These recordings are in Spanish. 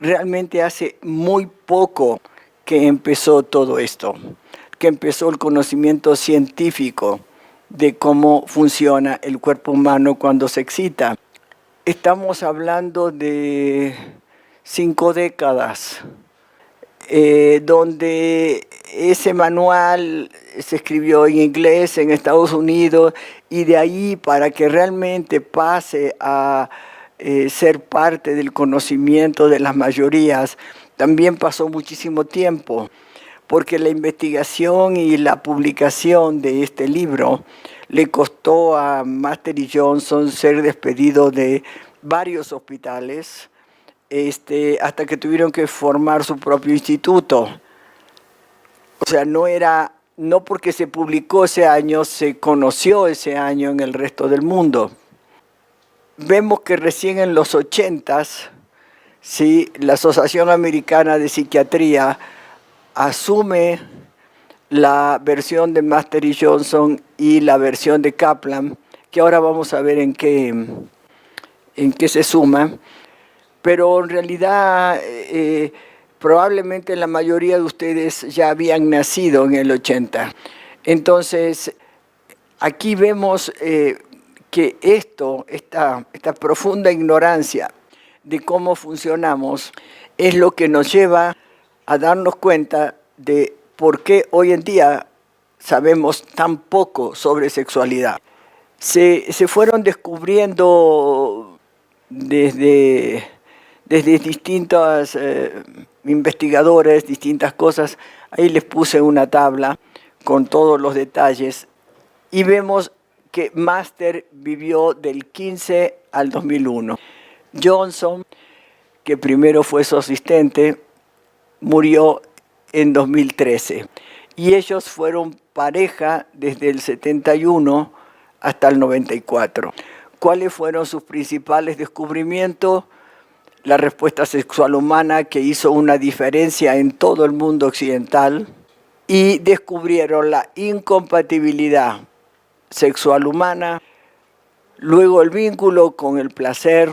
realmente hace muy poco que empezó todo esto, que empezó el conocimiento científico de cómo funciona el cuerpo humano cuando se excita. Estamos hablando de 5 décadas, donde ese manual se escribió en inglés en Estados Unidos y de ahí para que realmente pase a ser parte del conocimiento de las mayorías, también pasó muchísimo tiempo, porque la investigación y la publicación de este libro le costó a Master y Johnson ser despedido de varios hospitales, hasta que tuvieron que formar su propio instituto. O sea, no porque se publicó ese año, se conoció ese año en el resto del mundo. Vemos que recién en los 80s, ¿sí?, la Asociación Americana de Psiquiatría asume la versión de Master y Johnson y la versión de Kaplan, que ahora vamos a ver en qué se suma, pero en realidad probablemente la mayoría de ustedes ya habían nacido en el 80. Entonces, aquí vemos que esta profunda ignorancia de cómo funcionamos es lo que nos lleva a darnos cuenta de por qué hoy en día sabemos tan poco sobre sexualidad. Se fueron descubriendo desde distintos investigadores, distintas cosas. Ahí les puse una tabla con todos los detalles y vemos que Master vivió del 15 al 2001. Johnson, que primero fue su asistente, murió en 2013. Y ellos fueron pareja desde el 71 hasta el 94. ¿Cuáles fueron sus principales descubrimientos? La respuesta sexual humana, que hizo una diferencia en todo el mundo occidental, y descubrieron la incompatibilidad sexual humana, luego el vínculo con el placer.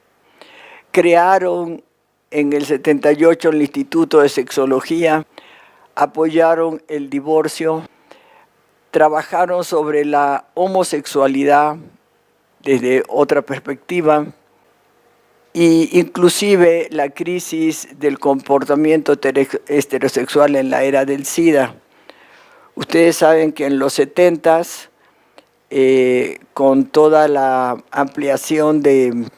Crearon en el 78 el Instituto de Sexología, apoyaron el divorcio, trabajaron sobre la homosexualidad desde otra perspectiva, e inclusive la crisis del comportamiento heterosexual en la era del SIDA. Ustedes saben que en los 70s, con toda la ampliación del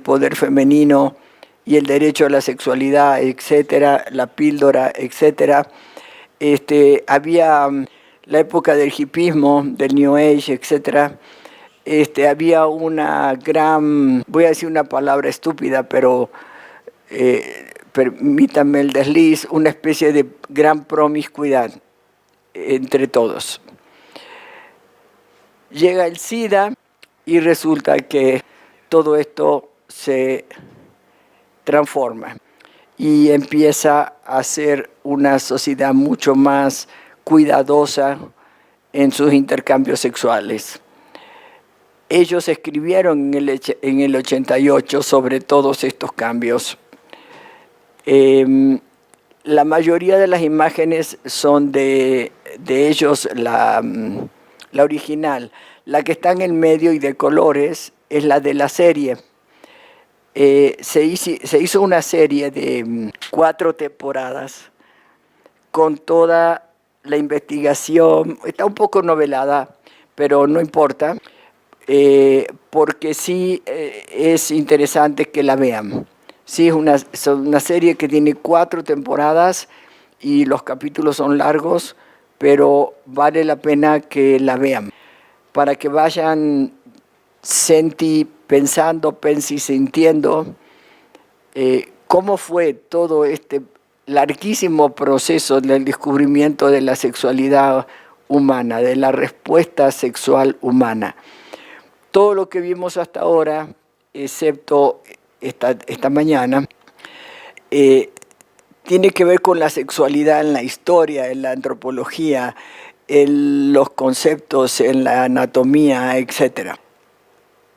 poder femenino y el derecho a la sexualidad, etcétera, la píldora, etcétera, había la época del hipismo, del New Age, etcétera. Había una gran, voy a decir una palabra estúpida, pero permítanme el desliz, una especie de gran promiscuidad entre todos. Llega el SIDA y resulta que todo esto se transforma y empieza a ser una sociedad mucho más cuidadosa en sus intercambios sexuales. Ellos escribieron en el 88 sobre todos estos cambios. La mayoría de las imágenes son de ellos, la original. La que está en el medio y de colores es la de la serie. Se hizo una serie de 4 temporadas con toda la investigación. Está un poco novelada, pero no importa, porque sí es interesante que la vean. Sí, es una serie que tiene 4 temporadas y los capítulos son largos, pero vale la pena que la vean, para que vayan pensando y sintiendo cómo fue todo este larguísimo proceso del descubrimiento de la sexualidad humana, de la respuesta sexual humana. Todo lo que vimos hasta ahora, excepto esta mañana, tiene que ver con la sexualidad en la historia, en la antropología, en los conceptos, en la anatomía, etc.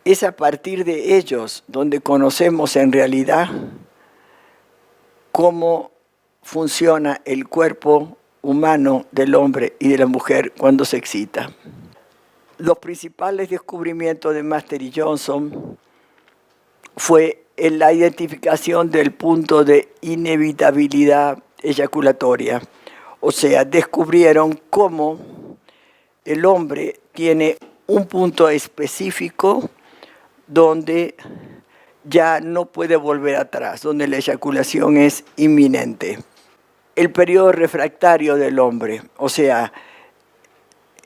Es a partir de ellos donde conocemos en realidad cómo funciona el cuerpo humano del hombre y de la mujer cuando se excita. Los principales descubrimientos de Master y Johnson fue en la identificación del punto de inevitabilidad eyaculatoria. O sea, descubrieron cómo el hombre tiene un punto específico donde ya no puede volver atrás, donde la eyaculación es inminente. El periodo refractario del hombre, o sea,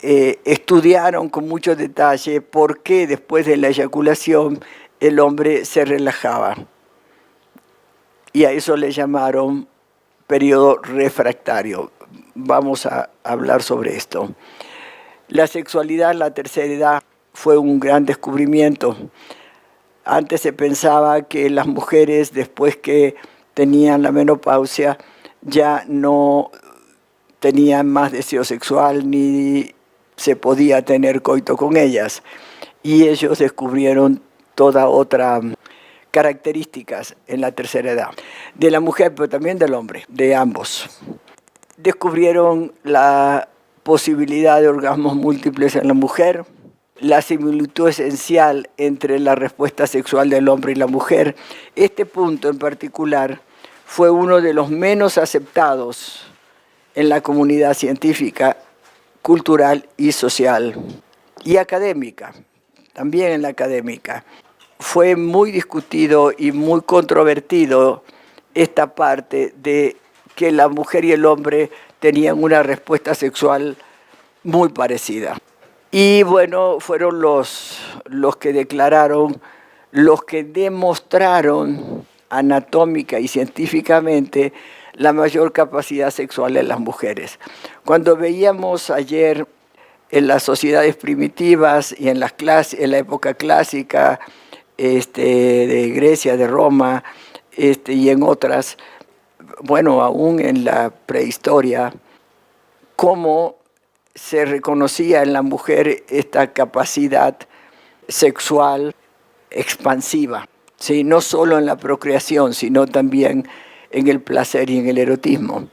estudiaron con mucho detalle por qué después de la eyaculación el hombre se relajaba. Y a eso le llamaron periodo refractario. Vamos a hablar sobre esto. La sexualidad en la tercera edad fue un gran descubrimiento. Antes se pensaba que las mujeres, después que tenían la menopausia, ya no tenían más deseo sexual ni se podía tener coito con ellas. Y ellos descubrieron toda otra características en la tercera edad, de la mujer, pero también del hombre, de ambos. Descubrieron la posibilidad de orgasmos múltiples en la mujer, la similitud esencial entre la respuesta sexual del hombre y la mujer. Este punto en particular fue uno de los menos aceptados en la comunidad científica, cultural y social, y académica, también en la académica. Fue muy discutido y muy controvertido esta parte de que la mujer y el hombre tenían una respuesta sexual muy parecida. Y bueno, fueron los que declararon, los que demostraron anatómica y científicamente la mayor capacidad sexual en las mujeres. Cuando veíamos ayer en las sociedades primitivas y en la época clásica, de Grecia, de Roma, y en otras, bueno, aún en la prehistoria, cómo se reconocía en la mujer esta capacidad sexual expansiva, ¿sí? No solo en la procreación, sino también en el placer y en el erotismo.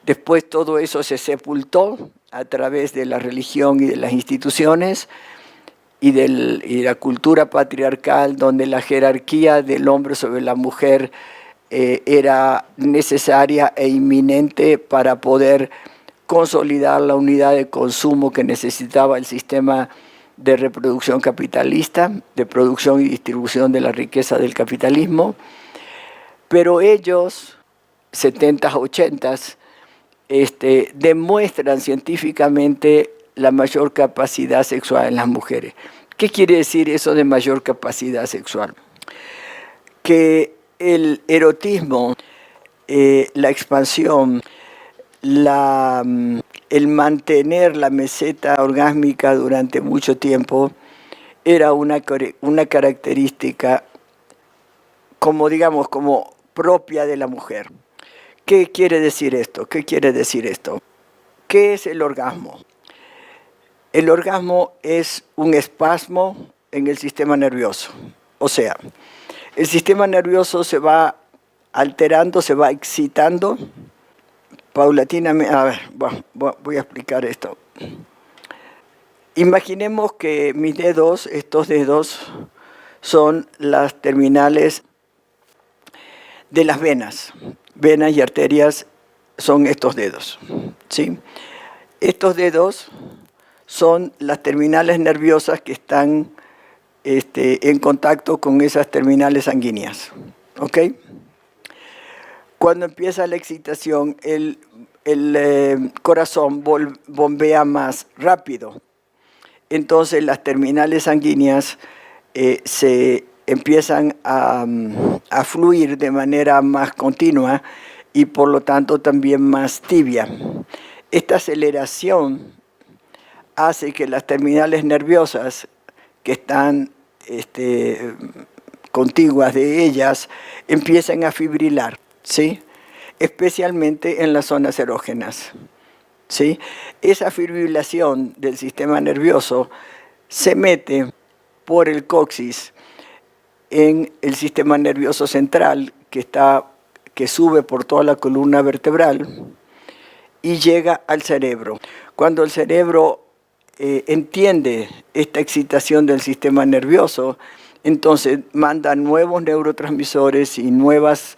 Después todo eso se sepultó a través de la religión y de las instituciones, y la cultura patriarcal, donde la jerarquía del hombre sobre la mujer era necesaria e inminente para poder consolidar la unidad de consumo que necesitaba el sistema de reproducción capitalista, de producción y distribución de la riqueza del capitalismo. Pero ellos, 70s, 80s, demuestran científicamente la mayor capacidad sexual en las mujeres. ¿Qué quiere decir eso de mayor capacidad sexual? Que el erotismo, la expansión, el mantener la meseta orgásmica durante mucho tiempo era una característica como propia de la mujer. ¿Qué quiere decir esto? ¿Qué quiere decir esto? ¿Qué es el orgasmo? El orgasmo es un espasmo en el sistema nervioso. O sea, el sistema nervioso se va alterando, se va excitando paulatinamente. A ver, voy a explicar esto. Imaginemos que mis dedos, estos dedos, son las terminales de las venas. Venas y arterias son estos dedos, ¿sí? Estos dedos son las terminales nerviosas que están en contacto con esas terminales sanguíneas, ¿ok? Cuando empieza la excitación, el corazón bombea más rápido. Entonces las terminales sanguíneas se empiezan a fluir de manera más continua y por lo tanto también más tibia. Esta aceleración hace que las terminales nerviosas que están contiguas de ellas empiecen a fibrilar, ¿sí? Especialmente en las zonas erógenas, ¿sí? Esa fibrilación del sistema nervioso se mete por el coxis en el sistema nervioso central que está que sube por toda la columna vertebral y llega al cerebro. Cuando el cerebro entiende esta excitación del sistema nervioso, entonces manda nuevos neurotransmisores y nuevas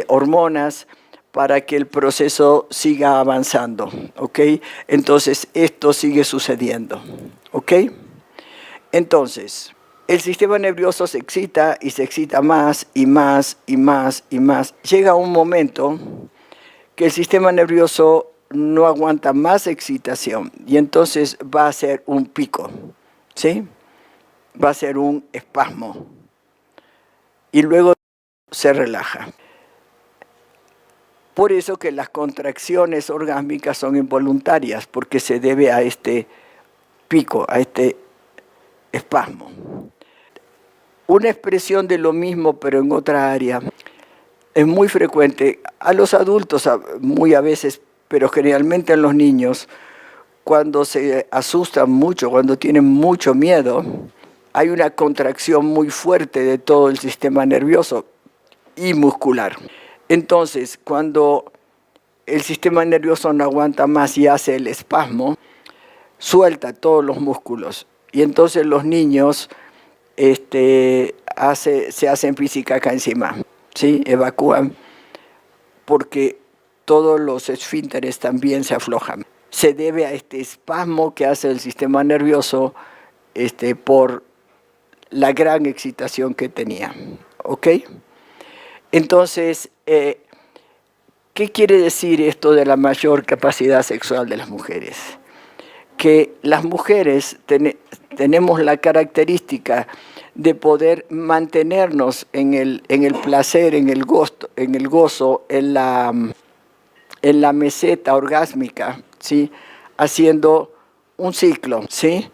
hormonas para que el proceso siga avanzando, ¿ok? Entonces esto sigue sucediendo, ¿ok? Entonces, el sistema nervioso se excita y se excita más y más y más y más. Llega un momento que el sistema nervioso no aguanta más excitación y entonces va a ser un pico, ¿sí? Va a ser un espasmo y luego se relaja. Por eso que las contracciones orgásmicas son involuntarias, porque se debe a este pico, a este espasmo. Una expresión de lo mismo, pero en otra área, es muy frecuente. A los adultos, muy a veces, pero generalmente en los niños, cuando se asustan mucho, cuando tienen mucho miedo, hay una contracción muy fuerte de todo el sistema nervioso y muscular. Entonces, cuando el sistema nervioso no aguanta más y hace el espasmo, suelta todos los músculos. Y entonces los niños se hacen física acá encima, ¿sí? Evacúan, porque todos los esfínteres también se aflojan. Se debe a este espasmo que hace el sistema nervioso por la gran excitación que tenía, ¿ok? Entonces, ¿qué quiere decir esto de la mayor capacidad sexual de las mujeres? Que las mujeres tenemos la característica de poder mantenernos en el placer, en el gozo, en la meseta orgásmica, ¿sí? Haciendo un ciclo, ¿sí?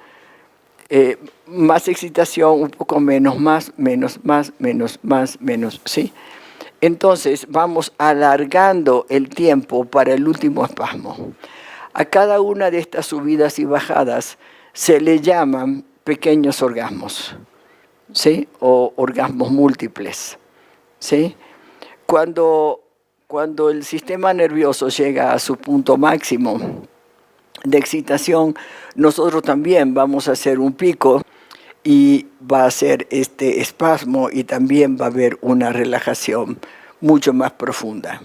Más excitación, un poco menos, más, menos, más, menos, más, menos, ¿sí? Entonces vamos alargando el tiempo para el último espasmo. A cada una de estas subidas y bajadas se le llaman pequeños orgasmos, ¿sí? O orgasmos múltiples, ¿sí? Cuando el sistema nervioso llega a su punto máximo de excitación, nosotros también vamos a hacer un pico y va a ser este espasmo y también va a haber una relajación mucho más profunda.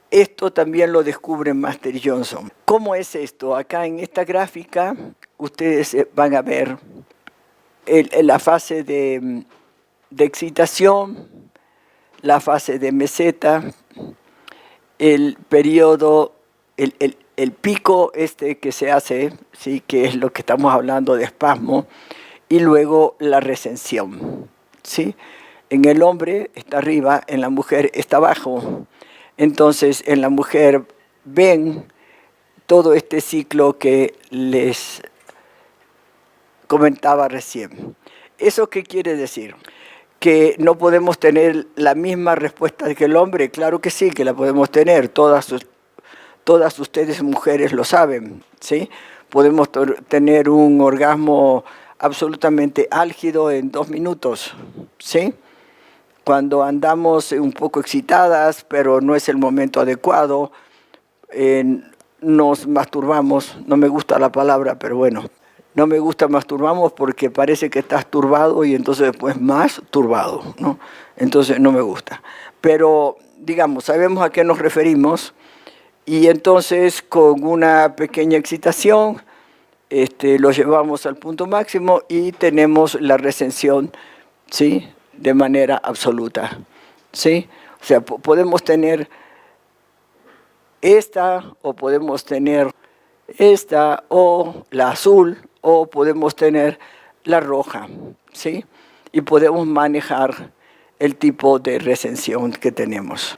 Esto también lo descubre Master Johnson. ¿Cómo es esto? Acá en esta gráfica ustedes van a ver la fase de excitación, la fase de meseta, el periodo, el pico que se hace, ¿sí? Que es lo que estamos hablando de espasmo, y luego la recensión, ¿sí? En el hombre está arriba, en la mujer está abajo. Entonces, en la mujer ven todo este ciclo que les comentaba recién. ¿Eso qué quiere decir? ¿Que no podemos tener la misma respuesta que el hombre? Claro que sí, que la podemos tener. Todas ustedes mujeres lo saben, ¿sí? Podemos tener un orgasmo absolutamente álgido en 2 minutos, ¿sí? Cuando andamos un poco excitadas, pero no es el momento adecuado, nos masturbamos. No me gusta la palabra, pero bueno, no me gusta masturbamos porque parece que estás turbado y entonces después más turbado, ¿no? Entonces no me gusta. Pero, digamos, sabemos a qué nos referimos y entonces con una pequeña excitación lo llevamos al punto máximo y tenemos la recensión, ¿sí? De manera absoluta, ¿sí? O sea, podemos tener esta o podemos tener esta o la azul o podemos tener la roja, ¿sí? Y podemos manejar el tipo de recensión que tenemos.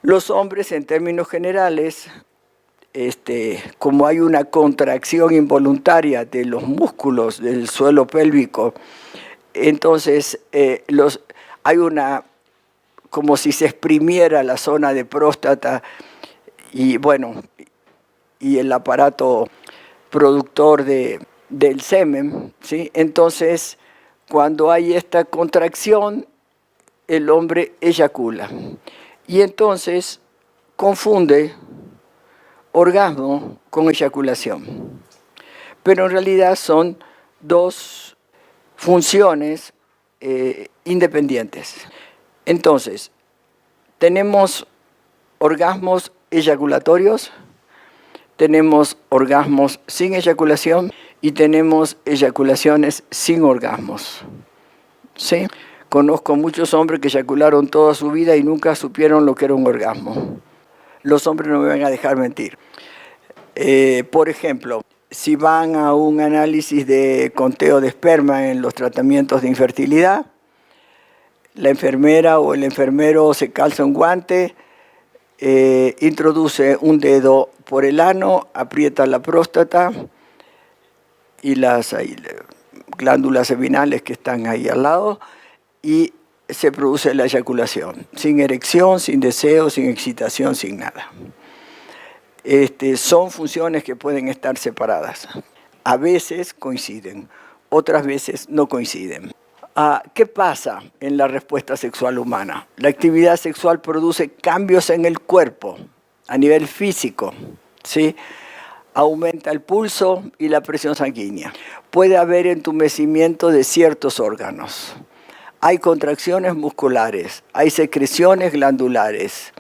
Los hombres, en términos generales, como hay una contracción involuntaria de los músculos del suelo pélvico, entonces hay como si se exprimiera la zona de próstata y bueno, y el aparato productor del semen, ¿sí? Entonces, cuando hay esta contracción, el hombre eyacula. Y entonces confunde orgasmo con eyaculación. Pero en realidad son dos funciones independientes. Entonces, tenemos orgasmos eyaculatorios, tenemos orgasmos sin eyaculación y tenemos eyaculaciones sin orgasmos. ¿Sí? Conozco muchos hombres que eyacularon toda su vida y nunca supieron lo que era un orgasmo. Los hombres no me van a dejar mentir. Por ejemplo, si van a un análisis de conteo de esperma en los tratamientos de infertilidad, la enfermera o el enfermero se calza un guante, introduce un dedo por el ano, aprieta la próstata y las glándulas seminales que están ahí al lado y se produce la eyaculación, sin erección, sin deseo, sin excitación, sin nada. Son funciones que pueden estar separadas. A veces coinciden, otras veces no coinciden. ¿Qué pasa en la respuesta sexual humana? La actividad sexual produce cambios en el cuerpo a nivel físico, ¿sí? Aumenta el pulso y la presión sanguínea. Puede haber entumecimiento de ciertos órganos. Hay contracciones musculares, hay secreciones glandulares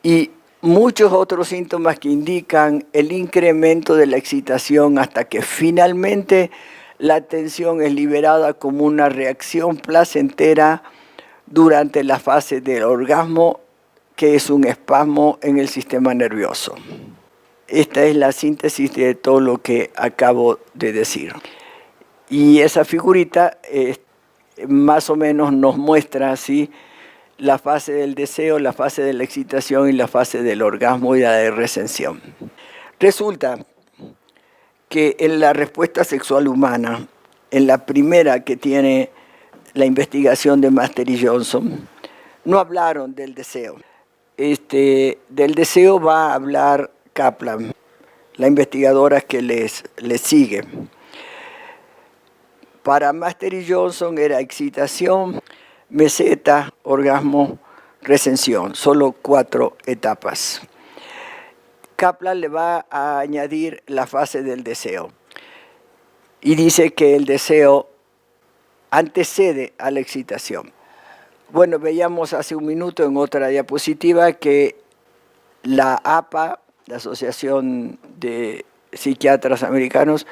y muchos otros síntomas que indican el incremento de la excitación hasta que finalmente la tensión es liberada como una reacción placentera durante la fase del orgasmo, que es un espasmo en el sistema nervioso. Esta es la síntesis de todo lo que acabo de decir. Y esa figurita más o menos nos muestra así la fase del deseo, la fase de la excitación y la fase del orgasmo y la de recensión. Resulta que en la respuesta sexual humana, en la primera que tiene la investigación de Master y Johnson, no hablaron del deseo. Del deseo va a hablar Kaplan, la investigadora que les sigue. Para Master y Johnson era excitación, meseta, orgasmo, recensión, solo 4 etapas. Kaplan le va a añadir la fase del deseo y dice que el deseo antecede a la excitación. Bueno, veíamos hace un minuto en otra diapositiva que la APA, la Asociación de Psiquiatras Americanos,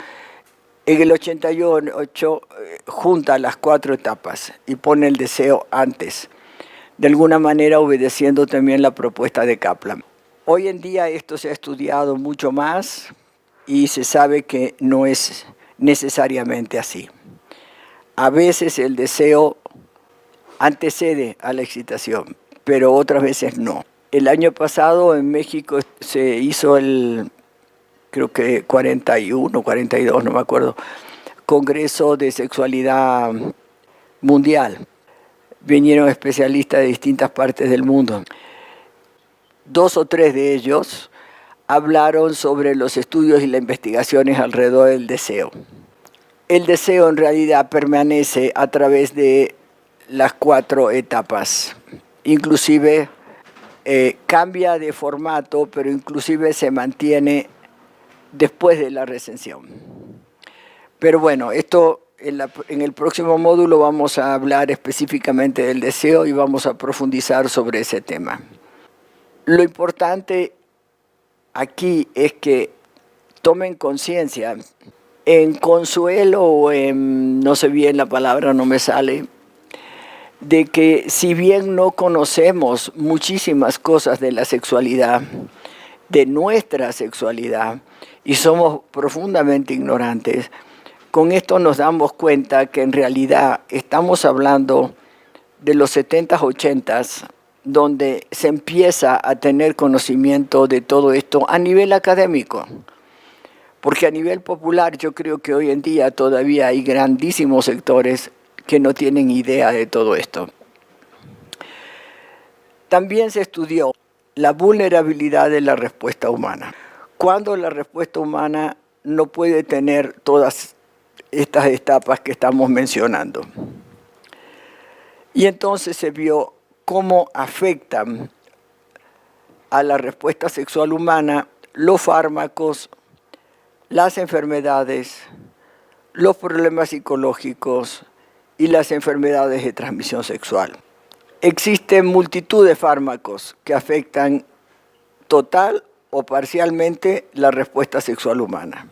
en el 88 junta las 4 etapas y pone el deseo antes, de alguna manera obedeciendo también la propuesta de Kaplan. Hoy en día esto se ha estudiado mucho más y se sabe que no es necesariamente así. A veces el deseo antecede a la excitación, pero otras veces no. El año pasado en México se hizo creo que 41, 42, no me acuerdo, Congreso de Sexualidad Mundial. Vinieron especialistas de distintas partes del mundo. 2 o 3 de ellos hablaron sobre los estudios y las investigaciones alrededor del deseo. El deseo en realidad permanece a través de las 4 etapas. Inclusive cambia de formato, pero inclusive se mantiene después de la recensión. Pero bueno, esto en el próximo módulo vamos a hablar específicamente del deseo y vamos a profundizar sobre ese tema. Lo importante aquí es que tomen conciencia, en consuelo o en, no sé bien la palabra, no me sale, de que si bien no conocemos muchísimas cosas de la sexualidad, de nuestra sexualidad, y somos profundamente ignorantes, con esto nos damos cuenta que en realidad estamos hablando de los 70s, 80s, donde se empieza a tener conocimiento de todo esto a nivel académico. Porque a nivel popular yo creo que hoy en día todavía hay grandísimos sectores que no tienen idea de todo esto. También se estudió la vulnerabilidad de la respuesta humana. Cuando la respuesta humana no puede tener todas estas etapas que estamos mencionando. Y entonces se vio cómo afectan a la respuesta sexual humana los fármacos, las enfermedades, los problemas psicológicos y las enfermedades de transmisión sexual. Existen multitud de fármacos que afectan total o parcialmente la respuesta sexual humana.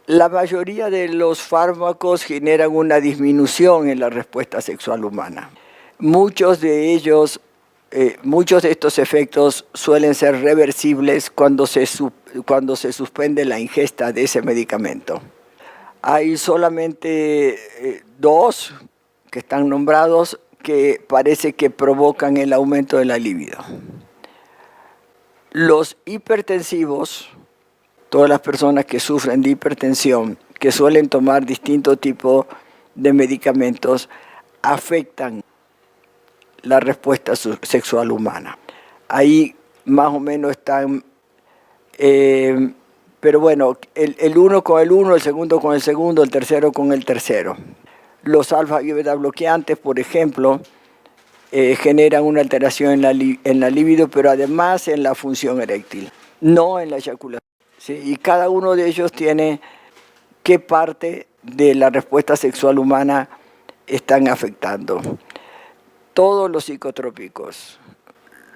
La mayoría de los fármacos generan una disminución en la respuesta sexual humana. Muchos de estos efectos suelen ser reversibles cuando se suspende la ingesta de ese medicamento. Hay solamente 2 que están nombrados que parece que provocan el aumento de la libido. Los hipertensivos, todas las personas que sufren de hipertensión, que suelen tomar distintos tipos de medicamentos, afectan la respuesta sexual humana. Ahí más o menos están, pero bueno, el uno con el uno, el segundo con el segundo, el tercero con el tercero. Los alfa y beta bloqueantes, por ejemplo, generan una alteración en la libido, pero además en la función eréctil, no en la eyaculación. ¿Sí? Y cada uno de ellos tiene qué parte de la respuesta sexual humana están afectando. Todos los psicotrópicos,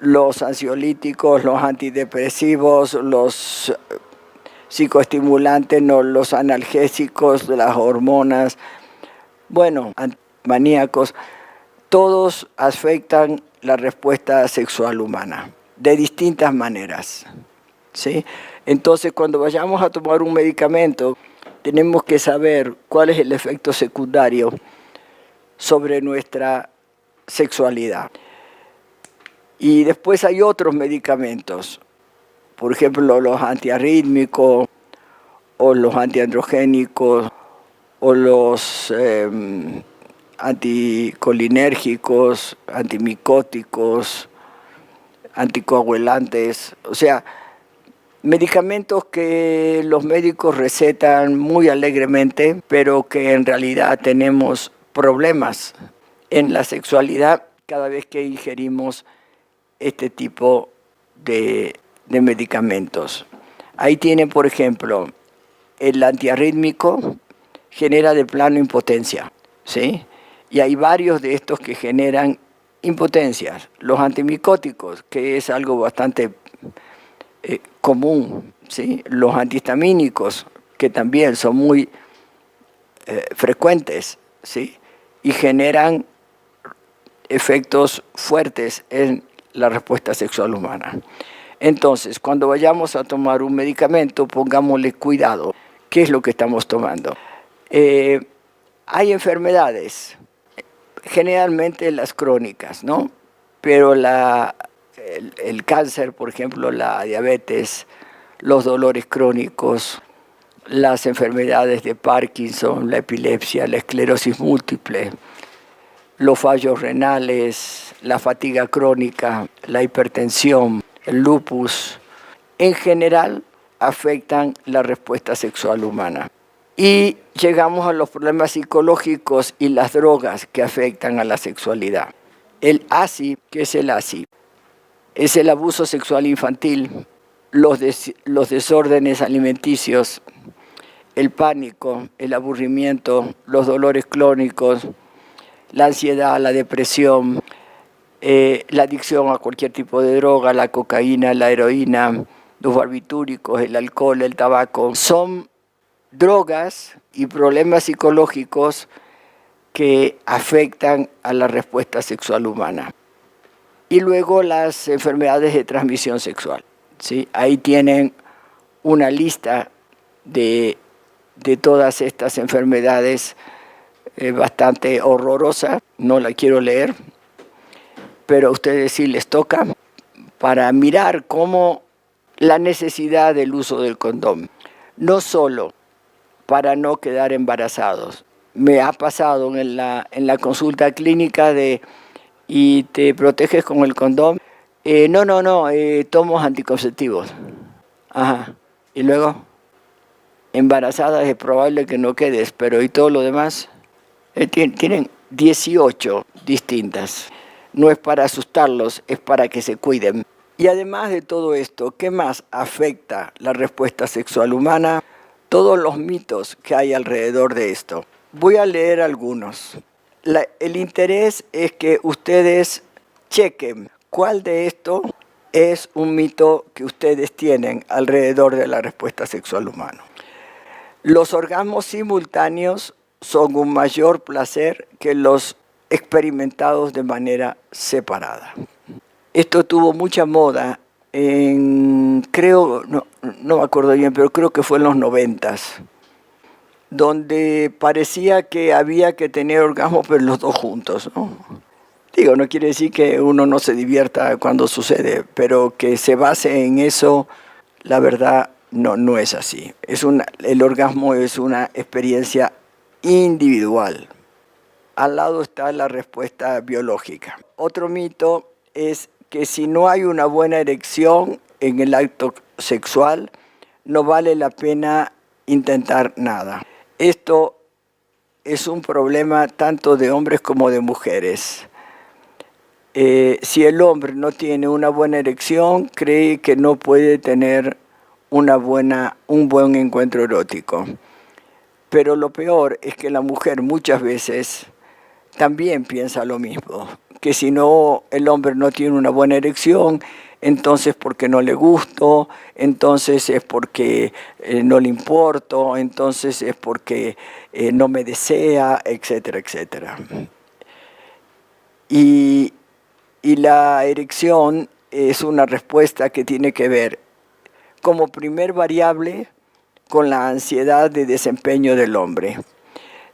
los ansiolíticos, los antidepresivos, los psicoestimulantes, los analgésicos, las hormonas, bueno, maníacos, todos afectan la respuesta sexual humana de distintas maneras. ¿Sí? Entonces, cuando vayamos a tomar un medicamento, tenemos que saber cuál es el efecto secundario sobre nuestra sexualidad. Y después hay otros medicamentos, por ejemplo, los antiarrítmicos o los antiandrogénicos o los anticolinérgicos, antimicóticos, anticoagulantes, o sea, medicamentos que los médicos recetan muy alegremente, pero que en realidad tenemos problemas en la sexualidad cada vez que ingerimos este tipo de medicamentos. Ahí tienen, por ejemplo, el antiarrítmico genera de plano impotencia, ¿sí? Y hay varios de estos que generan impotencias. Los antimicóticos, que es algo bastante común, ¿sí? Los antihistamínicos, que también son muy frecuentes, ¿sí? Y generan efectos fuertes en la respuesta sexual humana. Entonces, cuando vayamos a tomar un medicamento, pongámosle cuidado. ¿Qué es lo que estamos tomando? Hay enfermedades, generalmente las crónicas, ¿no? Pero el cáncer, por ejemplo, la diabetes, los dolores crónicos, las enfermedades de Parkinson, la epilepsia, la esclerosis múltiple, los fallos renales, la fatiga crónica, la hipertensión, el lupus, en general afectan la respuesta sexual humana. Y llegamos a los problemas psicológicos y las drogas que afectan a la sexualidad. El ASI, ¿qué es el ASI? Es el abuso sexual infantil, los desórdenes alimenticios, el pánico, el aburrimiento, los dolores crónicos, la ansiedad, la depresión, la adicción a cualquier tipo de droga, la cocaína, la heroína, los barbitúricos, el alcohol, el tabaco. Son drogas y problemas psicológicos que afectan a la respuesta sexual humana. Y luego las enfermedades de transmisión sexual, ¿sí? Ahí tienen una lista de todas estas enfermedades bastante horrorosa, no la quiero leer, pero a ustedes sí les toca, para mirar cómo la necesidad del uso del condón, no solo para no quedar embarazados. Me ha pasado en la consulta clínica ¿y te proteges con el condón? No, tomo anticonceptivos. Ajá, y luego, embarazadas es probable que no quedes, pero ¿y todo lo demás? Tienen 18 distintas. No es para asustarlos, es para que se cuiden. Y además de todo esto, ¿qué más afecta la respuesta sexual humana? Todos los mitos que hay alrededor de esto. Voy a leer algunos. El interés es que ustedes chequen cuál de esto es un mito que ustedes tienen alrededor de la respuesta sexual humana. Los orgasmos simultáneos son un mayor placer que los experimentados de manera separada. Esto tuvo mucha moda creo, no me acuerdo bien, pero creo que fue en los 90s, donde parecía que había que tener orgasmos, pero los dos juntos, ¿no? Digo, no quiere decir que uno no se divierta cuando sucede, pero que se base en eso, la verdad, no es así. El orgasmo es una experiencia individual. Al lado está la respuesta biológica. Otro mito es que si no hay una buena erección en el acto sexual, no vale la pena intentar nada. Esto es un problema tanto de hombres como de mujeres. Si el hombre no tiene una buena erección, cree que no puede tener un buen encuentro erótico. Pero lo peor es que la mujer muchas veces también piensa lo mismo, que si no el hombre no tiene una buena erección, entonces porque no le gusto, entonces es porque no le importo, entonces es porque no me desea, etcétera, etcétera. Y la erección es una respuesta que tiene que ver como primer variable con la ansiedad de desempeño del hombre.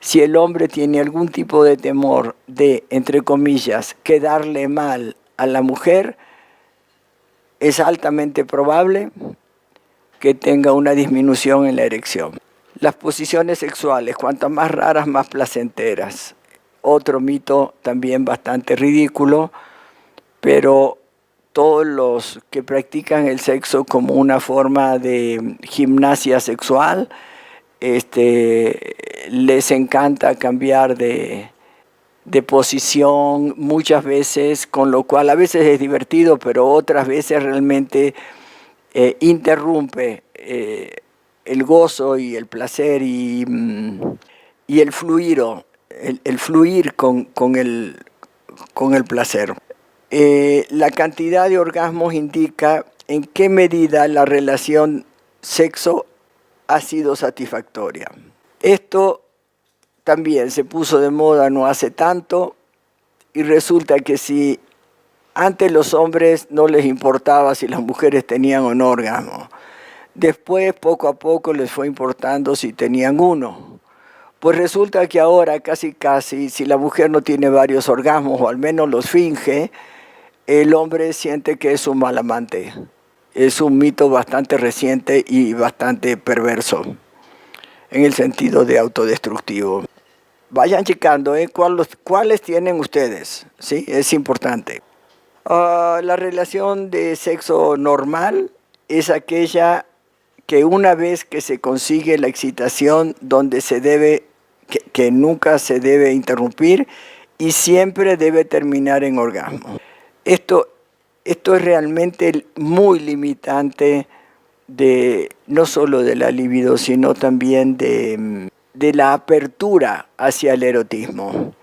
Si el hombre tiene algún tipo de temor de, entre comillas, quedarle mal a la mujer, es altamente probable que tenga una disminución en la erección. Las posiciones sexuales, cuanto más raras, más placenteras. Otro mito también bastante ridículo, pero todos los que practican el sexo como una forma de gimnasia sexual, les encanta cambiar de posición muchas veces, con lo cual a veces es divertido, pero otras veces realmente interrumpe el gozo y el placer y el fluir, el fluir con el placer. La cantidad de orgasmos indica en qué medida la relación sexo ha sido satisfactoria. Esto también se puso de moda no hace tanto y resulta que si antes los hombres no les importaba si las mujeres tenían o no orgasmo, después poco a poco les fue importando si tenían uno. Pues resulta que ahora casi si la mujer no tiene varios orgasmos o al menos los finge, el hombre siente que es un mal amante. Es un mito bastante reciente y bastante perverso, en el sentido de autodestructivo. Vayan checando cuáles tienen ustedes, ¿sí? Es importante. La relación de sexo normal es aquella que una vez que se consigue la excitación donde que nunca se debe interrumpir y siempre debe terminar en orgasmo. Esto es realmente muy limitante no solo de la libido, sino también de la apertura hacia el erotismo.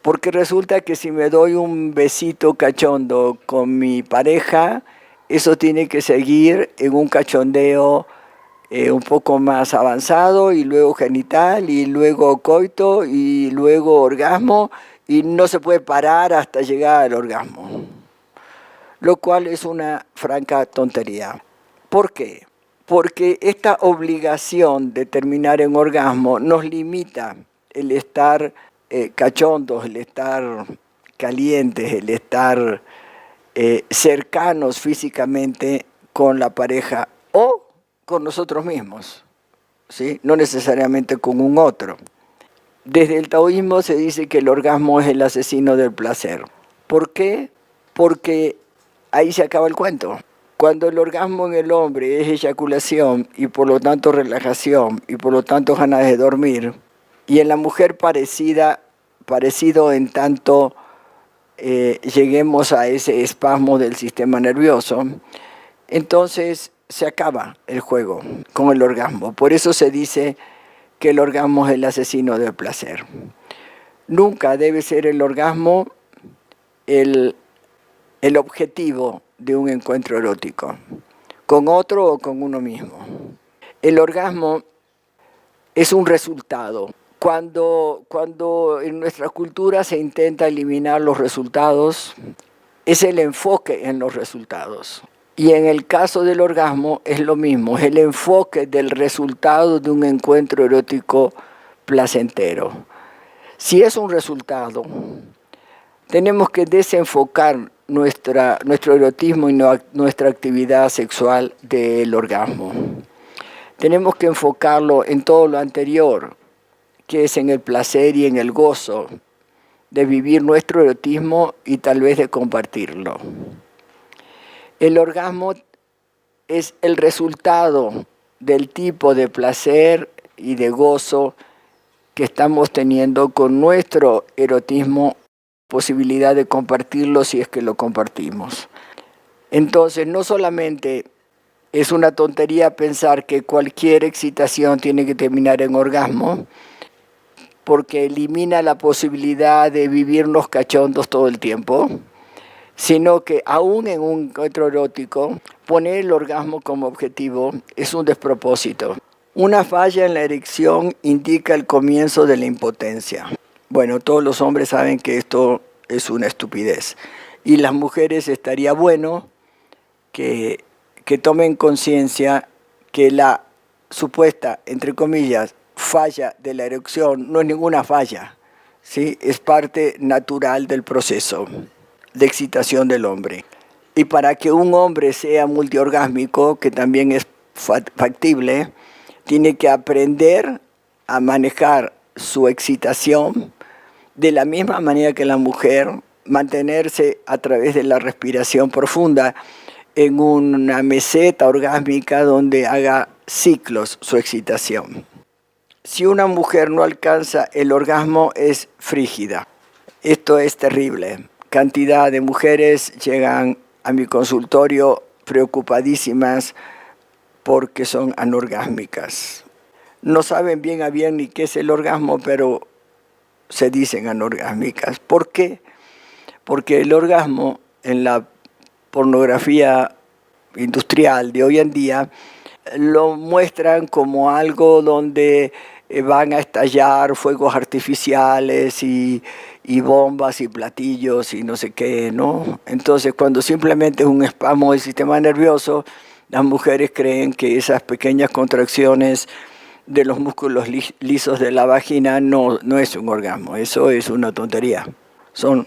Porque resulta que si me doy un besito cachondo con mi pareja, eso tiene que seguir en un cachondeo un poco más avanzado, y luego genital, y luego coito, y luego orgasmo, y no se puede parar hasta llegar al orgasmo, lo cual es una franca tontería. ¿Por qué? Porque esta obligación de terminar en orgasmo nos limita el estar cachondos, el estar calientes, el estar cercanos físicamente con la pareja o con nosotros mismos, ¿sí? No necesariamente con un otro. Desde el taoísmo se dice que el orgasmo es el asesino del placer. ¿Por qué? Porque ahí se acaba el cuento. Cuando el orgasmo en el hombre es eyaculación y por lo tanto relajación y por lo tanto ganas de dormir, y en la mujer parecido en tanto lleguemos a ese espasmo del sistema nervioso, entonces se acaba el juego con el orgasmo. Por eso se dice que el orgasmo es el asesino del placer. Nunca debe ser el orgasmo el objetivo de un encuentro erótico, con otro o con uno mismo. El orgasmo es un resultado. Cuando en nuestra cultura se intenta eliminar los resultados, es el enfoque en los resultados. Y en el caso del orgasmo es lo mismo, es el enfoque del resultado de un encuentro erótico placentero. Si es un resultado, tenemos que desenfocar nuestro erotismo y nuestra actividad sexual del orgasmo. Tenemos que enfocarlo en todo lo anterior, que es en el placer y en el gozo de vivir nuestro erotismo y tal vez de compartirlo. El orgasmo es el resultado del tipo de placer y de gozo que estamos teniendo con nuestro erotismo, posibilidad de compartirlo si es que lo compartimos. Entonces, no solamente es una tontería pensar que cualquier excitación tiene que terminar en orgasmo, porque elimina la posibilidad de vivirnos cachondos todo el tiempo, sino que aún en un encuentro erótico, poner el orgasmo como objetivo es un despropósito. Una falla en la erección indica el comienzo de la impotencia. Bueno, todos los hombres saben que esto es una estupidez. Y las mujeres estaría bueno que tomen conciencia que la supuesta, entre comillas, falla de la erección no es ninguna falla, ¿sí? Es parte natural del proceso de excitación del hombre. Y para que un hombre sea multiorgásmico, que también es factible, tiene que aprender a manejar su excitación de la misma manera que la mujer, mantenerse a través de la respiración profunda en una meseta orgásmica donde haga ciclos su excitación. Si una mujer no alcanza el orgasmo, es frígida. Esto es terrible. Cantidad de mujeres llegan a mi consultorio preocupadísimas porque son anorgásmicas. No saben bien a bien ni qué es el orgasmo, pero se dicen anorgásmicas. ¿Por qué? Porque el orgasmo en la pornografía industrial de hoy en día lo muestran como algo donde van a estallar fuegos artificiales y bombas y platillos y no sé qué, ¿no? Entonces, cuando simplemente es un espasmo del sistema nervioso, las mujeres creen que esas pequeñas contracciones de los músculos lisos de la vagina no es un orgasmo, eso es una tontería, son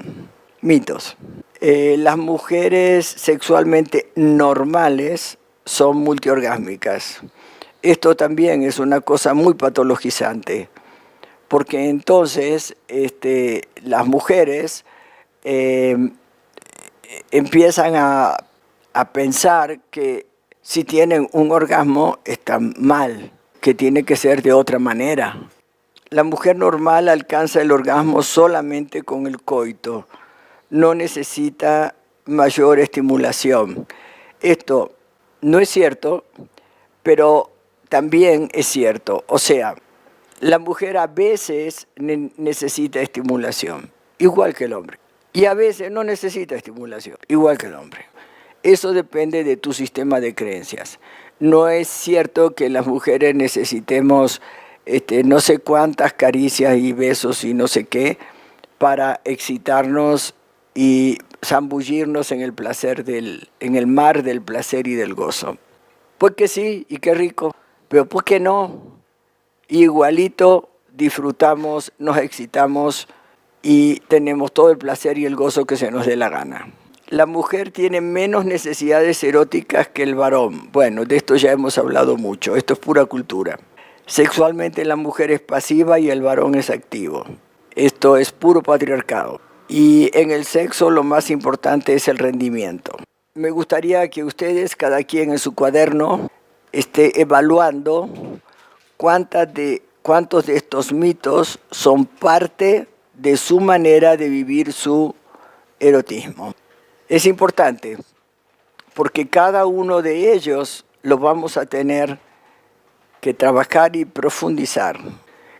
mitos. Las mujeres sexualmente normales son multiorgásmicas. Esto también es una cosa muy patologizante, porque entonces las mujeres empiezan a pensar que si tienen un orgasmo están mal, que tiene que ser de otra manera. La mujer normal alcanza el orgasmo solamente con el coito, no necesita mayor estimulación. Esto no es cierto, pero también es cierto. O sea, la mujer a veces necesita estimulación, igual que el hombre. Y a veces no necesita estimulación, igual que el hombre. Eso depende de tu sistema de creencias. No es cierto que las mujeres necesitemos no sé cuántas caricias y besos y no sé qué para excitarnos y zambullirnos en el placer en el mar del placer y del gozo. Pues que sí, y qué rico, pero ¿por qué no? Igualito disfrutamos, nos excitamos y tenemos todo el placer y el gozo que se nos dé la gana. La mujer tiene menos necesidades eróticas que el varón. Bueno, de esto ya hemos hablado mucho, esto es pura cultura. Sexualmente la mujer es pasiva y el varón es activo. Esto es puro patriarcado. Y en el sexo lo más importante es el rendimiento. Me gustaría que ustedes, cada quien en su cuaderno, esté evaluando cuántos de estos mitos son parte de su manera de vivir su erotismo. Es importante porque cada uno de ellos lo vamos a tener que trabajar y profundizar.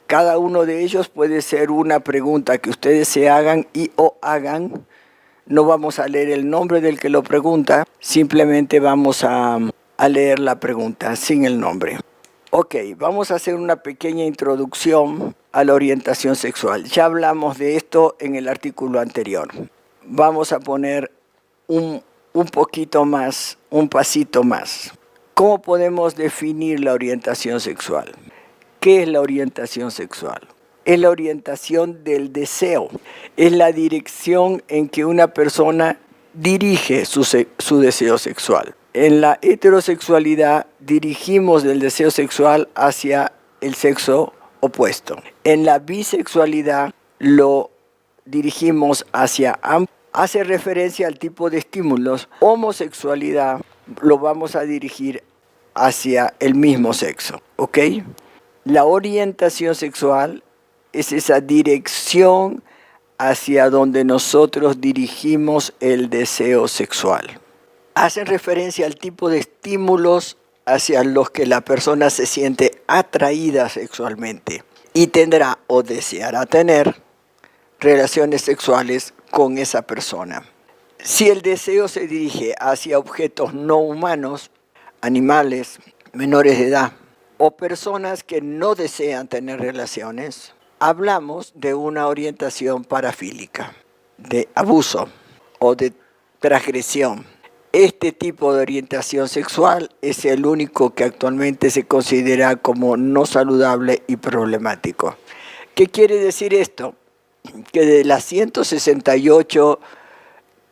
Cada uno de ellos puede ser una pregunta que ustedes se hagan y o hagan. No vamos a leer el nombre del que lo pregunta, simplemente vamos a leer la pregunta sin el nombre. Ok, vamos a hacer una pequeña introducción a la orientación sexual. Ya hablamos de esto en el artículo anterior. Vamos a poner un poquito más, un pasito más. ¿Cómo podemos definir la orientación sexual? ¿Qué es la orientación sexual? Es la orientación del deseo. Es la dirección en que una persona dirige su deseo sexual. En la heterosexualidad dirigimos el deseo sexual hacia el sexo opuesto. En la bisexualidad lo dirigimos hacia ambos. Hace referencia al tipo de estímulos. Homosexualidad lo vamos a dirigir hacia el mismo sexo, ¿ok? La orientación sexual es esa dirección hacia donde nosotros dirigimos el deseo sexual. Hacen referencia al tipo de estímulos hacia los que la persona se siente atraída sexualmente y tendrá o deseará tener relaciones sexuales con esa persona. Si el deseo se dirige hacia objetos no humanos, animales, menores de edad o personas que no desean tener relaciones, hablamos de una orientación parafílica, de abuso o de transgresión. Este tipo de orientación sexual es el único que actualmente se considera como no saludable y problemático. ¿Qué quiere decir esto? Que de las 168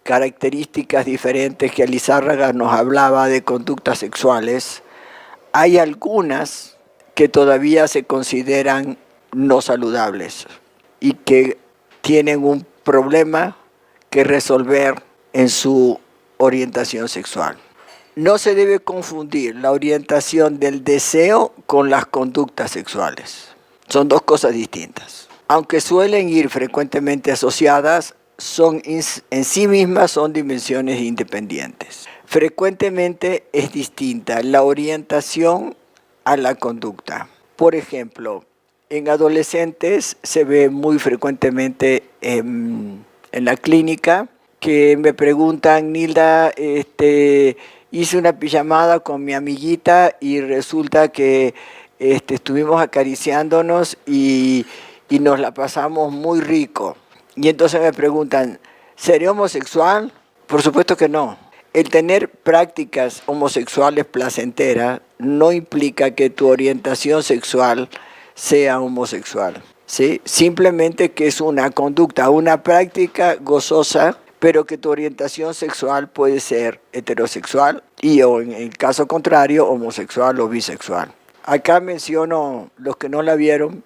características diferentes que Lizárraga nos hablaba de conductas sexuales, hay algunas que todavía se consideran no saludables y que tienen un problema que resolver en su orientación sexual. No se debe confundir la orientación del deseo con las conductas sexuales. Son dos cosas distintas. Aunque suelen ir frecuentemente asociadas, en sí mismas son dimensiones independientes. Frecuentemente es distinta la orientación a la conducta. Por ejemplo, en adolescentes se ve muy frecuentemente en la clínica que me preguntan, Nilda, hice una pijamada con mi amiguita y resulta que estuvimos acariciándonos y nos la pasamos muy rico. Y entonces me preguntan, ¿seré homosexual? Por supuesto que no. El tener prácticas homosexuales placenteras no implica que tu orientación sexual sea homosexual, ¿sí? Simplemente que es una conducta, una práctica gozosa, pero que tu orientación sexual puede ser heterosexual o en el caso contrario, homosexual o bisexual. Acá menciono, los que no la vieron,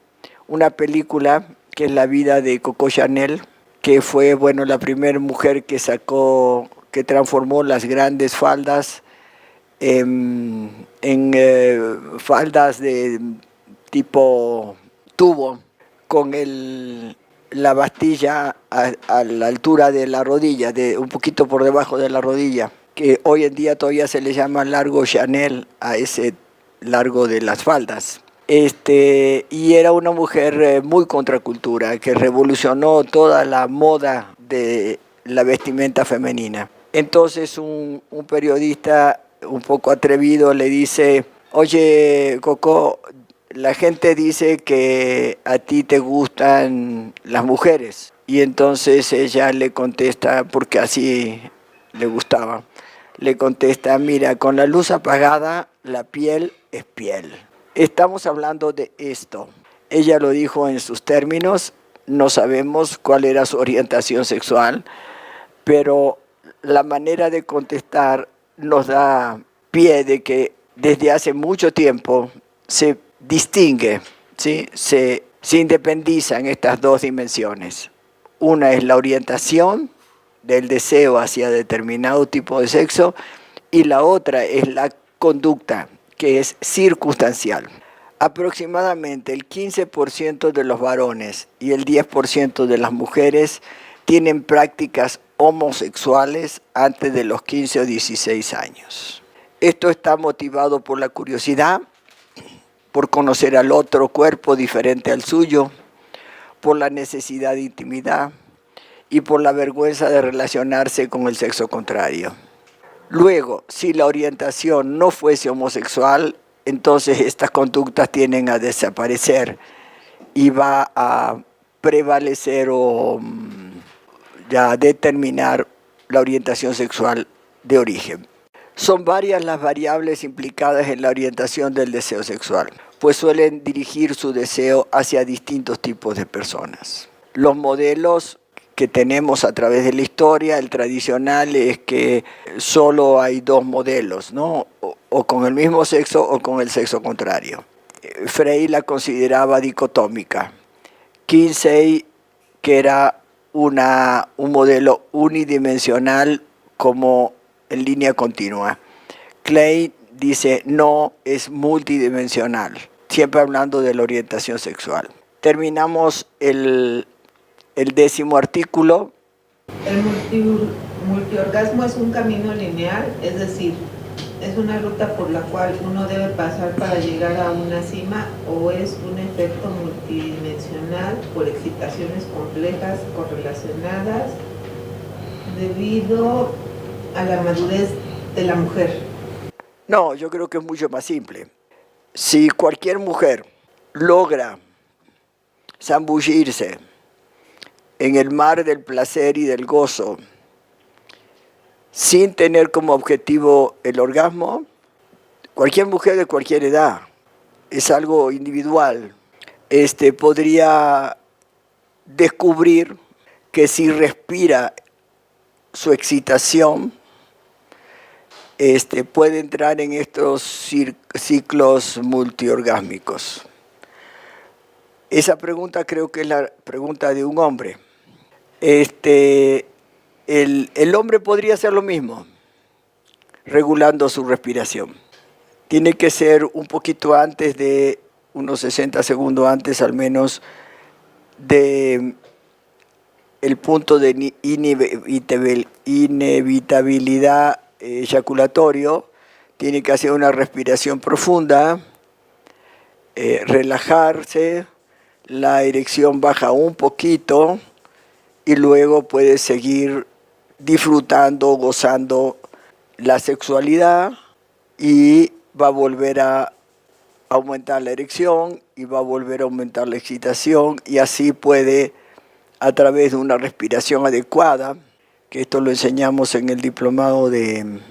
una película que es la vida de Coco Chanel, que fue, la primera mujer que transformó las grandes faldas en faldas de tipo tubo, con la bastilla a la altura de la rodilla, un poquito por debajo de la rodilla, que hoy en día todavía se le llama largo Chanel a ese largo de las faldas. Y era una mujer muy contracultura, que revolucionó toda la moda de la vestimenta femenina. Entonces un periodista un poco atrevido le dice, oye, Coco, la gente dice que a ti te gustan las mujeres. Y entonces ella le contesta, porque así le gustaba, le contesta, mira, con la luz apagada, la piel es piel. Estamos hablando de esto. Ella lo dijo en sus términos, no sabemos cuál era su orientación sexual, pero la manera de contestar nos da pie de que desde hace mucho tiempo se distingue, ¿sí? Se independizan estas dos dimensiones. Una es la orientación del deseo hacia determinado tipo de sexo y la otra es la conducta, que es circunstancial. Aproximadamente el 15% de los varones y el 10% de las mujeres tienen prácticas homosexuales antes de los 15 o 16 años. Esto está motivado por la curiosidad, por conocer al otro cuerpo diferente al suyo, por la necesidad de intimidad y por la vergüenza de relacionarse con el sexo contrario. Luego, si la orientación no fuese homosexual, entonces estas conductas tienden a desaparecer y va a prevalecer o ya determinar la orientación sexual de origen. Son varias las variables implicadas en la orientación del deseo sexual, pues suelen dirigir su deseo hacia distintos tipos de personas. Los modelos que tenemos a través de la historia, el tradicional es que solo hay dos modelos, ¿no? O con el mismo sexo o con el sexo contrario. Frey la consideraba dicotómica. Kinsey, que era un modelo unidimensional como en línea continua. Klein dice no, es multidimensional, siempre hablando de la orientación sexual. Terminamos el 10º artículo. El multiorgasmo es un camino lineal, es decir, es una ruta por la cual uno debe pasar para llegar a una cima, o es un efecto multidimensional por excitaciones complejas correlacionadas debido a la madurez de la mujer. No, yo creo que es mucho más simple. Si cualquier mujer logra zambullirse en el mar del placer y del gozo sin tener como objetivo el orgasmo, cualquier mujer de cualquier edad, es algo individual, podría descubrir que si respira su excitación, puede entrar en estos ciclos multiorgásmicos. Esa pregunta creo que es la pregunta de un hombre. El hombre podría hacer lo mismo, regulando su respiración. Tiene que ser un poquito antes de, unos 60 segundos antes al menos, de el punto de inevitabilidad eyaculatorio. Tiene que hacer una respiración profunda, relajarse, la erección baja un poquito y luego puede seguir disfrutando, gozando la sexualidad, y va a volver a aumentar la erección y va a volver a aumentar la excitación, y así puede, a través de una respiración adecuada, que esto lo enseñamos en el diplomado de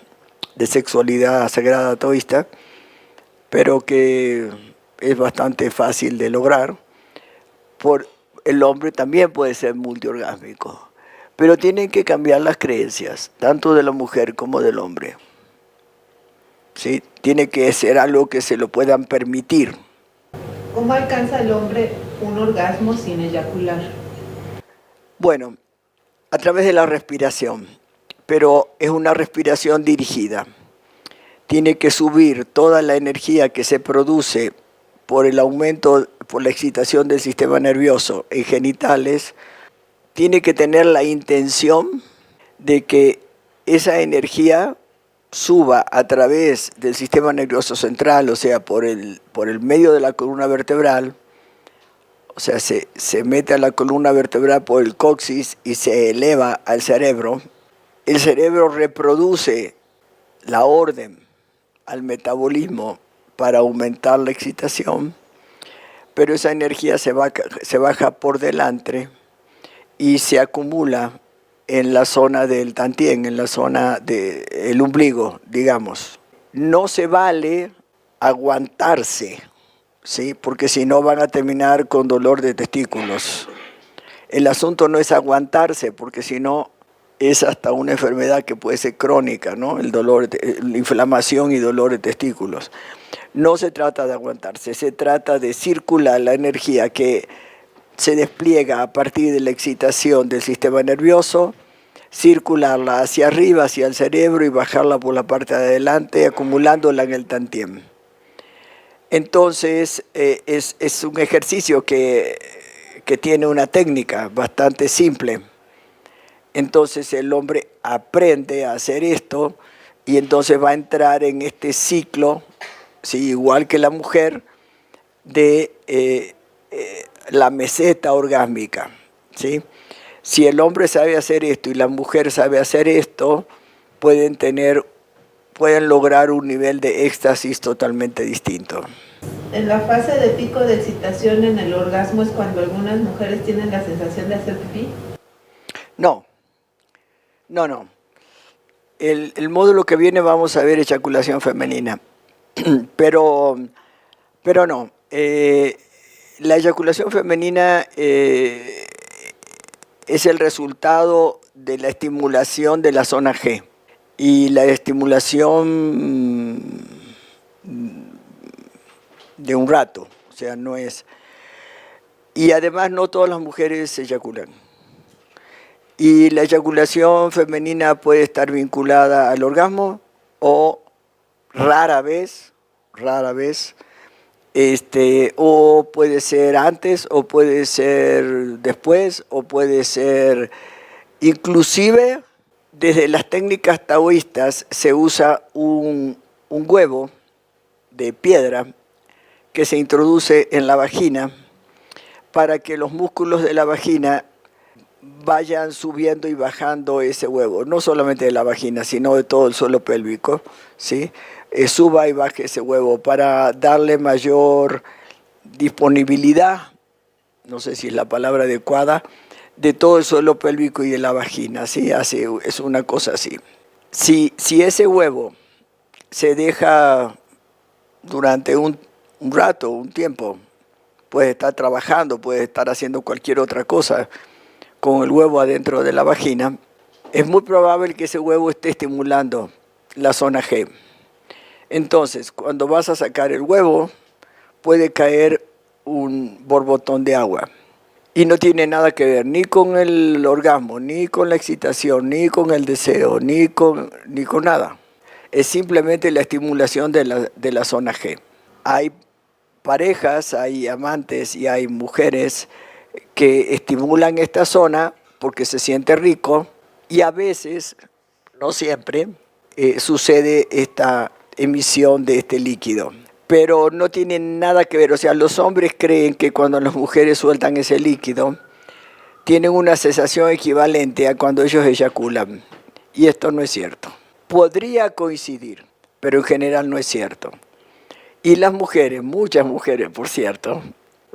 sexualidad sagrada taoísta, pero que es bastante fácil de lograr. El hombre también puede ser multiorgásmico, pero tienen que cambiar las creencias, tanto de la mujer como del hombre. ¿Sí? Tiene que ser algo que se lo puedan permitir. ¿Cómo alcanza el hombre un orgasmo sin eyacular? Bueno, a través de la respiración, pero es una respiración dirigida. Tiene que subir toda la energía que se produce por el aumento, por la excitación del sistema nervioso en genitales. Tiene que tener la intención de que esa energía suba a través del sistema nervioso central, o sea, por el medio de la columna vertebral, o sea, se mete a la columna vertebral por el coxis y se eleva al cerebro. El cerebro reproduce la orden al metabolismo para aumentar la excitación, pero esa energía se baja por delante y se acumula en la zona del tantien, en la zona del ombligo, digamos. No se vale aguantarse, ¿sí? Porque si no van a terminar con dolor de testículos. El asunto no es aguantarse, porque si no es hasta una enfermedad que puede ser crónica, ¿no? La inflamación y dolor de testículos. No se trata de aguantarse, se trata de circular la energía que se despliega a partir de la excitación del sistema nervioso, circularla hacia arriba, hacia el cerebro, y bajarla por la parte de adelante, acumulándola en el tantien. Entonces, es un ejercicio que tiene una técnica bastante simple. Entonces el hombre aprende a hacer esto y entonces va a entrar en este ciclo, ¿sí? Igual que la mujer, de la meseta orgásmica, ¿sí? Si el hombre sabe hacer esto y la mujer sabe hacer esto, pueden lograr un nivel de éxtasis totalmente distinto. En la fase de pico de excitación en el orgasmo es cuando algunas mujeres tienen la sensación de hacer pipí. No. El módulo que viene vamos a ver eyaculación femenina, pero no. La eyaculación femenina es el resultado de la estimulación de la zona G. Y la estimulación de un rato, o sea, no es... Y además no todas las mujeres eyaculan. Y la eyaculación femenina puede estar vinculada al orgasmo o rara vez, o puede ser antes, o puede ser después, o puede ser inclusive desde las técnicas taoístas se usa un huevo de piedra que se introduce en la vagina para que los músculos de la vagina vayan subiendo y bajando ese huevo, no solamente de la vagina, sino de todo el suelo pélvico, ¿sí? Suba y baje ese huevo para darle mayor disponibilidad, no sé si es la palabra adecuada, de todo el suelo pélvico y de la vagina, ¿sí? Es una cosa así. Si ese huevo se deja durante un rato, un tiempo, puede estar trabajando, puede estar haciendo cualquier otra cosa con el huevo adentro de la vagina, es muy probable que ese huevo esté estimulando la zona G. Entonces, cuando vas a sacar el huevo, puede caer un borbotón de agua. Y no tiene nada que ver ni con el orgasmo, ni con la excitación, ni con el deseo, ni con nada. Es simplemente la estimulación de la zona G. Hay parejas, hay amantes y hay mujeres que estimulan esta zona porque se siente rico y a veces, no siempre, sucede esta emisión de este líquido. Pero no tiene nada que ver, o sea, los hombres creen que cuando las mujeres sueltan ese líquido, tienen una sensación equivalente a cuando ellos eyaculan. Y esto no es cierto. Podría coincidir, pero en general no es cierto. Y las mujeres, muchas mujeres, por cierto,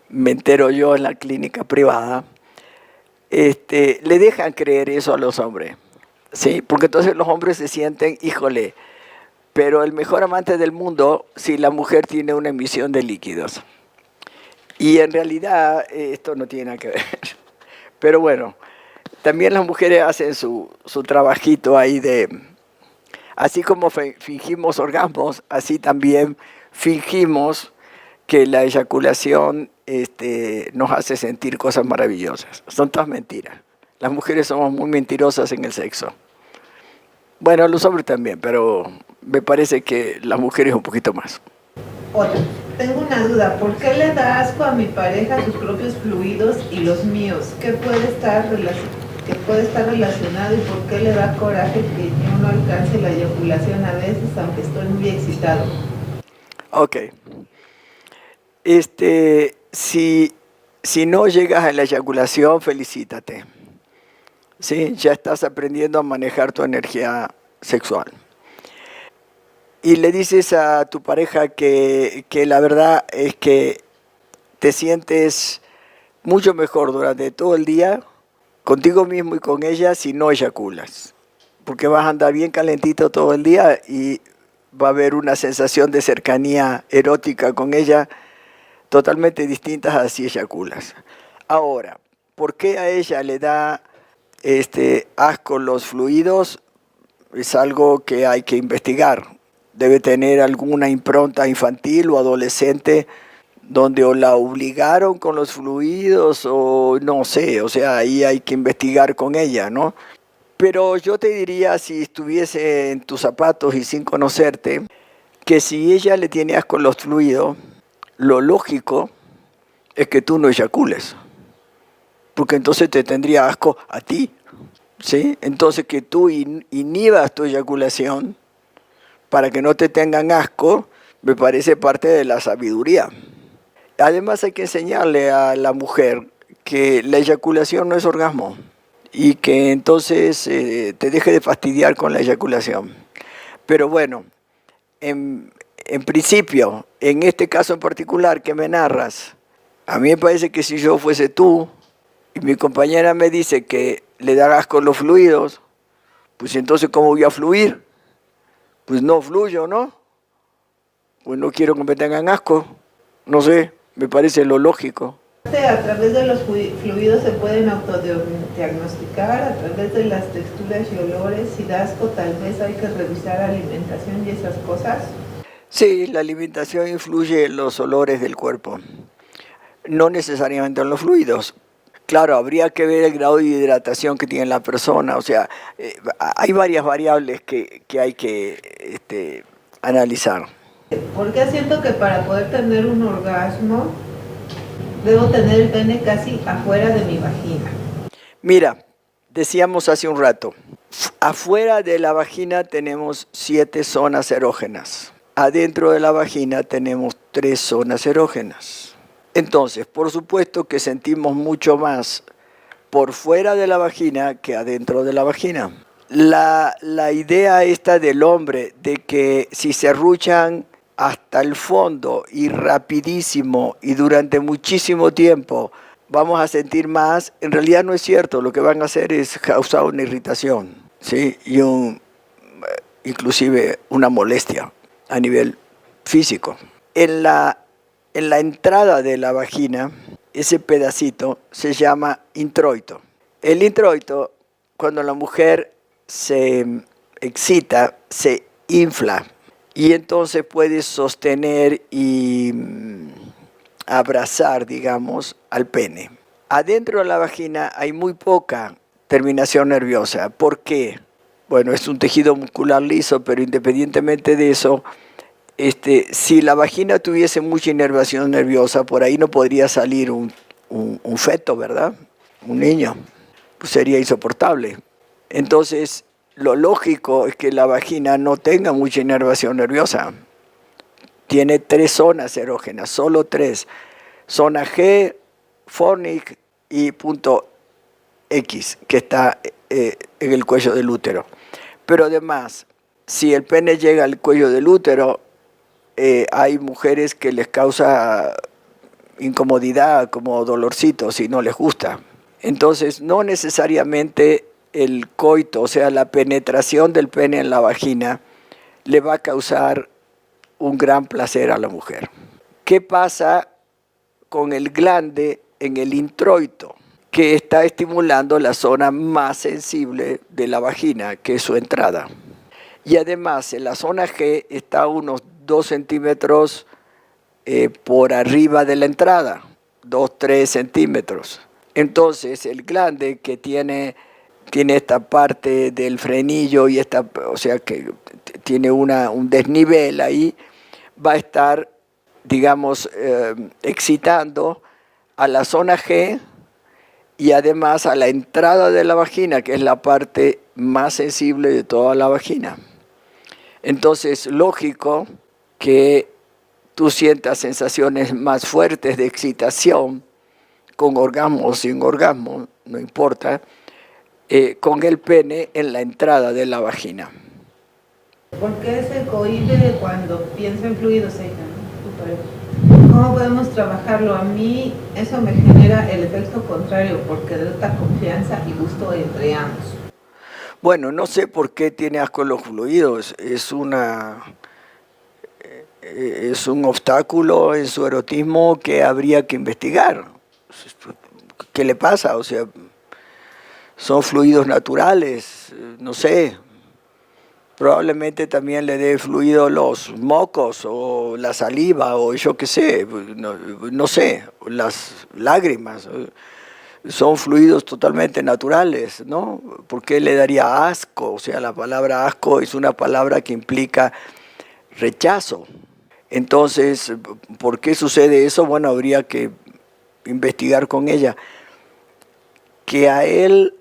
me entero yo en la clínica privada, le dejan creer eso a los hombres, ¿sí? Porque entonces los hombres se sienten, híjole, pero el mejor amante del mundo si la mujer tiene una emisión de líquidos. Y en realidad esto no tiene nada que ver. Pero bueno, también las mujeres hacen su trabajito ahí de... Así como fingimos orgasmos, así también fingimos que la eyaculación nos hace sentir cosas maravillosas. Son todas mentiras. Las mujeres somos muy mentirosas en el sexo. Bueno, los hombres también, pero me parece que las mujeres un poquito más. Otra, tengo una duda. ¿Por qué le da asco a mi pareja sus propios fluidos y los míos? ¿Qué puede estar relacionado y por qué le da coraje que yo no alcance la eyaculación a veces, aunque estoy muy excitado? Ok. Si no llegas a la eyaculación, felicítate. ¿Sí? Ya estás aprendiendo a manejar tu energía sexual. Y le dices a tu pareja que la verdad es que te sientes mucho mejor durante todo el día contigo mismo y con ella si no eyaculas. Porque vas a andar bien calentito todo el día y va a haber una sensación de cercanía erótica con ella totalmente distintas a si eyaculas. Ahora, ¿por qué a ella le da asco los fluidos? Es algo que hay que investigar. Debe tener alguna impronta infantil o adolescente donde o la obligaron con los fluidos o no sé, o sea, ahí hay que investigar con ella, ¿no? Pero yo te diría, si estuviese en tus zapatos y sin conocerte, que si ella le tiene asco los fluidos, lo lógico es que tú no eyacules, porque entonces te tendría asco a ti. ¿sí? Entonces que tú inhibas tu eyaculación para que no te tengan asco, me parece parte de la sabiduría. Además hay que enseñarle a la mujer que la eyaculación no es orgasmo y que entonces te deje de fastidiar con la eyaculación. Pero bueno, en principio, en este caso en particular que me narras, a mí me parece que si yo fuese tú y mi compañera me dice que le da asco los fluidos, pues entonces ¿cómo voy a fluir? Pues no fluyo, ¿no? Pues no quiero que me tengan asco, no sé, me parece lo lógico. A través de los fluidos se pueden autodiagnosticar, a través de las texturas y olores. Si da asco, tal vez hay que revisar la alimentación y esas cosas. Sí, la alimentación influye en los olores del cuerpo, no necesariamente en los fluidos. Claro, habría que ver el grado de hidratación que tiene la persona, o sea, hay varias variables que hay que analizar. Porque siento que para poder tener un orgasmo debo tener el pene casi afuera de mi vagina. Mira, decíamos hace un rato, afuera de la vagina tenemos 7 zonas erógenas. Adentro de la vagina tenemos 3 zonas erógenas. Entonces, por supuesto que sentimos mucho más por fuera de la vagina que adentro de la vagina. La idea esta del hombre de que si se ruchan hasta el fondo y rapidísimo y durante muchísimo tiempo vamos a sentir más, en realidad no es cierto. Lo que van a hacer es causar una irritación, ¿sí? Y inclusive una molestia a nivel físico. En la entrada de la vagina, ese pedacito se llama introito. El introito, cuando la mujer se excita, se infla y entonces puede sostener y abrazar, digamos, al pene. Adentro de la vagina hay muy poca terminación nerviosa. ¿Por qué? Bueno, es un tejido muscular liso, pero independientemente de eso, si la vagina tuviese mucha inervación nerviosa, por ahí no podría salir un feto, ¿verdad? Un niño. Pues sería insoportable. Entonces, lo lógico es que la vagina no tenga mucha inervación nerviosa. Tiene 3 zonas erógenas, solo 3. Zona G, fornix y punto X, que está en el cuello del útero. Pero además, si el pene llega al cuello del útero, hay mujeres que les causa incomodidad, como dolorcito, si no les gusta. Entonces, no necesariamente el coito, o sea, la penetración del pene en la vagina, le va a causar un gran placer a la mujer. ¿Qué pasa con el glande en el introito, que está estimulando la zona más sensible de la vagina, que es su entrada? Y además, en la zona G está a unos 2 centímetros por arriba de la entrada, 2-3 centímetros. Entonces, el glande que tiene esta parte del frenillo y o sea que tiene un desnivel ahí, va a estar, digamos, excitando a la zona G y además a la entrada de la vagina, que es la parte más sensible de toda la vagina. Entonces, lógico que tú sientas sensaciones más fuertes de excitación, con orgasmo o sin orgasmo, no importa, con el pene en la entrada de la vagina. ¿Por qué se cohíbe cuando piensa en fluidos ella? ¿Cómo podemos trabajarlo? A mí eso me genera el efecto contrario, porque denota confianza y gusto entre ambos. Bueno, no sé por qué tiene asco los fluidos. Es un obstáculo en su erotismo que habría que investigar. ¿Qué le pasa? O sea, son fluidos naturales, no sé. Probablemente también le dé fluido los mocos o la saliva o yo qué sé, no sé, las lágrimas. Son fluidos totalmente naturales, ¿no? ¿Por qué le daría asco? O sea, la palabra asco es una palabra que implica rechazo. Entonces, ¿por qué sucede eso? Bueno, habría que investigar con ella. Que a él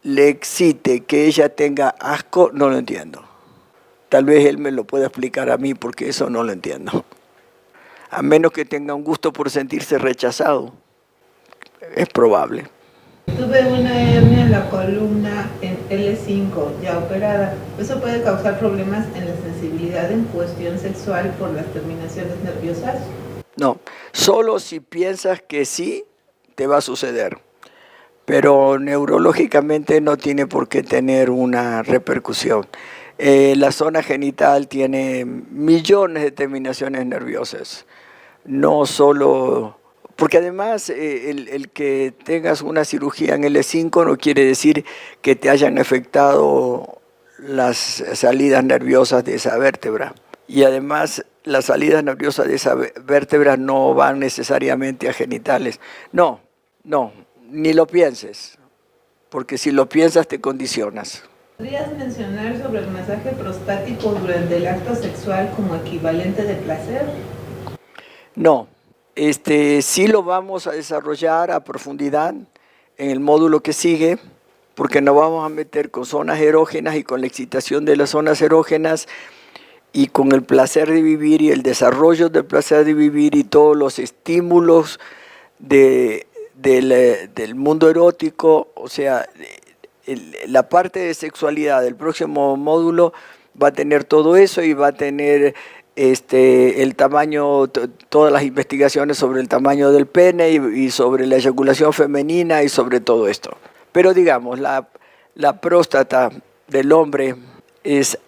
le excite que ella tenga asco, no lo entiendo. Tal vez él me lo pueda explicar a mí porque eso no lo entiendo. A menos que tenga un gusto por sentirse rechazado. Es probable. Tuve una hernia en la columna en L5 ya operada. Eso puede causar problemas en la sensibilidad en cuestión sexual por las terminaciones nerviosas. No, solo si piensas que sí, te va a suceder. Pero neurológicamente no tiene por qué tener una repercusión. La zona genital tiene millones de terminaciones nerviosas, no solo... Porque además el que tengas una cirugía en L5 no quiere decir que te hayan afectado las salidas nerviosas de esa vértebra. Y además las salidas nerviosas de esa vértebra no van necesariamente a genitales. No, ni lo pienses, porque si lo piensas te condicionas. ¿Podrías mencionar sobre el masaje prostático durante el acto sexual como equivalente de placer? No, sí lo vamos a desarrollar a profundidad en el módulo que sigue, porque nos vamos a meter con zonas erógenas y con la excitación de las zonas erógenas y con el placer de vivir y el desarrollo del placer de vivir y todos los estímulos del mundo erótico. O sea, la parte de sexualidad del próximo módulo va a tener todo eso y va a tener el tamaño, todas las investigaciones sobre el tamaño del pene y sobre la eyaculación femenina y sobre todo esto. Pero digamos, la próstata del hombre es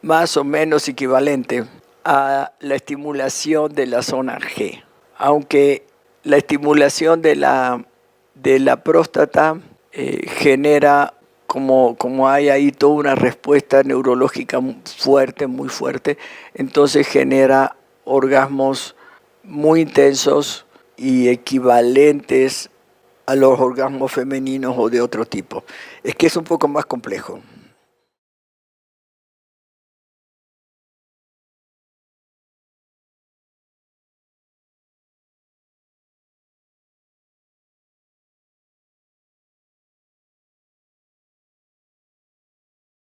más o menos equivalente a la estimulación de la zona G, aunque la estimulación de la próstata genera, como hay ahí toda una respuesta neurológica fuerte, muy fuerte, entonces genera orgasmos muy intensos y equivalentes a los orgasmos femeninos o de otro tipo. Es que es un poco más complejo.